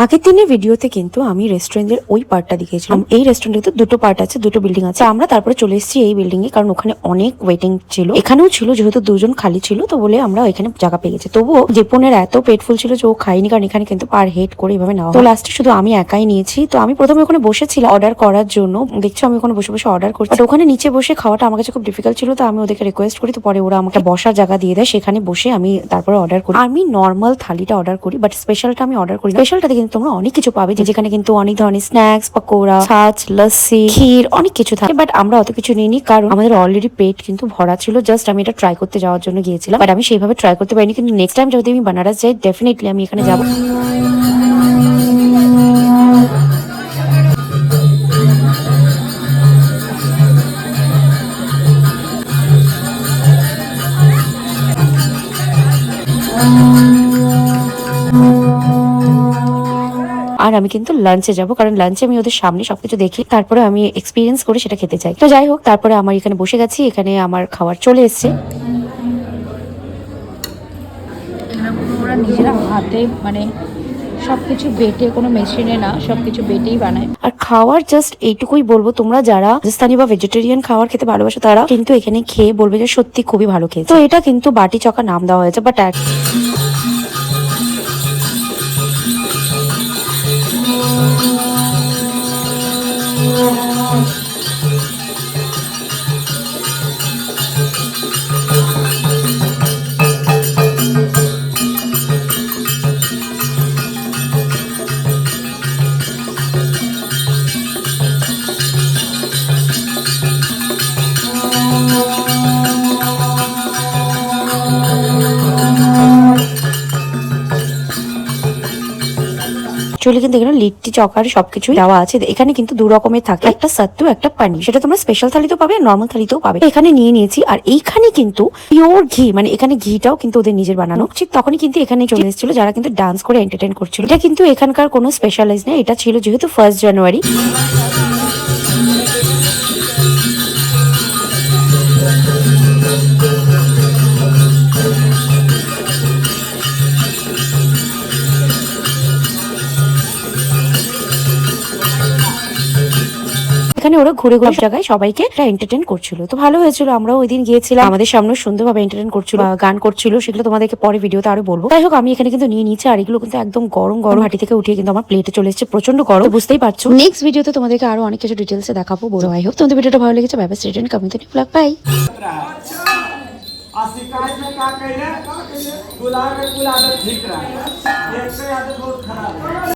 আগের দিনের ভিডিওতে কিন্তু আমি রেস্টুরেন্টের ওই পার্টটা দেখিয়েছিলাম। এই রেস্টুরেন্টে তো দুটো পার্ট আছে, দুটো বিল্ডিং আছে। আমরা তারপরে চলে এসেছি এই বিল্ডিং এ, কারণ ওখানে অনেক ওয়েটিং ছিল। এখানেও ছিল, যেহেতু দুজন খালি ছিল তো বলে আমরা এখানে জায়গা পেয়ে গেছি। তবুও জেপনের এত পেটফুল ছিল যে ও খাইনি, কারণ এখানে কিন্তু পার হেড করে এভাবে নেওয়া হয়। তো লাস্টে শুধু আমি একাই নিয়েছি। তো আমি প্রথমে ওখানে বসেছিলাম অর্ডার করার জন্য, দেখছো আমি ওখানে বসে বসে অর্ডার করছি। বাট ওখানে নিচে বসে খাওয়াটা আমার কাছে খুব ডিফিকাল্ট ছিল, তো আমি ওদেরকে রিকোয়েস্ট করি। তো পরে ওরা আমাকে বসার জায়গা দিয়ে দেয়, সেখানে বসে আমি তারপরে অর্ডার করি। আমি নর্মাল থালিটা অর্ডার করি, বাট স্পেশালটা আমি অর্ডার করি। স্পেশালটাতে কিন্তু তোমরা অনেক কিছু পাবে, যেখানে কিন্তু অনেক ধরনের স্ন্যাক্স, পাকোড়া, ছাচ, লস্যি, ক্ষীর, অনেক কিছু থাকে। বাট আমরা অত কিছু নিইনি, কারণ আমাদের অলরেডি পেট কিন্তু ভরা ছিল। জাস্ট আমি এটা ট্রাই করতে যাওয়ার জন্য গিয়েছিলাম, বাট আমি সেইভাবে ট্রাই করতে পারিনি। কিন্তু নেক্সট টাইম যদি আমি বানারস যাই, ডেফিনেটলি আমি এখানে যাবো। আর আমি কিন্তু লাঞ্চে যাব, কারণ লাঞ্চে আমি ওদের সামনে সবকিছু দেখি, তারপরে আমি এক্সপিরিয়েন্স করে সেটা খেতে চাই। তো যাই হোক, তারপরে আমার এখানে বসে গেছি, এখানে আমার খাবার চলে এসছে। ওরা নিজেরা হাতে মানে সবকিছু বেটে, কোনো মেশিনে না, সবকিছু বেটেই বানায়। আর খাওয়ার জাস্ট এইটুকুই বলবো, তোমরা যারা রাজস্থানি বা ভেজিটেরিয়ান খাবার খেতে ভালোবাসো তারা কিন্তু এখানে খেয়ে বলবে যে সত্যি খুবই ভালো খেয়েছে। তো এটা কিন্তু বাটি চকা নাম দেওয়া হয়েছে, বাট অ্যাকচুয়ালি কিন্তু এখানে লিট্টি চকার সবকিছু দেওয়া আছে। এখানে কিন্তু দু রকমের থাকে, একটা সাত্তু, একটা পানি। সেটা তোমরা স্পেশাল থালিতেও পাবে, নর্মাল থালিতেও পাবে। এখানে নিয়ে নিয়েছি। আর এইখানে কিন্তু পিওর ঘি, মানে এখানে ঘিটাও কিন্তু ওদের নিজের বানানো। ঠিক তখনই কিন্তু এখানে চলে এসেছিল যারা কিন্তু ডান্স করে এন্টারটেইন করছিল। এটা কিন্তু এখানকার কোনো স্পেশালাইজ নেই, এটা ছিল যেহেতু 1 জানুয়ারি। এখানে ওরা ঘুরে ঘুরে জায়গায় সবাইকে একটা এন্টারটেইন করছিল। তো ভালো হয়েছিল, আমরাও ওই দিন গিয়েছিলাম, আমাদের সামনে সুন্দরভাবে এন্টারটেইন করছিল, গান করছিল। সেগুলো তোমাদেরকে পরে ভিডিওতে আরো বলবো। যাই হোক, আমি এখানে কিন্তু নিয়ে নিচ্ছি। আর এগুলো কিন্তু একদম গরম গরম হাঁটি থেকে উঠিয়ে কিন্তু আমার প্লেটে চলে এসেছে। প্রচন্ড গরম, বুঝতেই পারছো। নেক্সট ভিডিওতে তোমাদেরকে আরো অনেক কিছু ডিটেলসে দেখাবো। বলো, আই হোপ তোমাদের ভিডিওটা ভালো লেগেছে। Bye bye, stay tuned, community blog, by.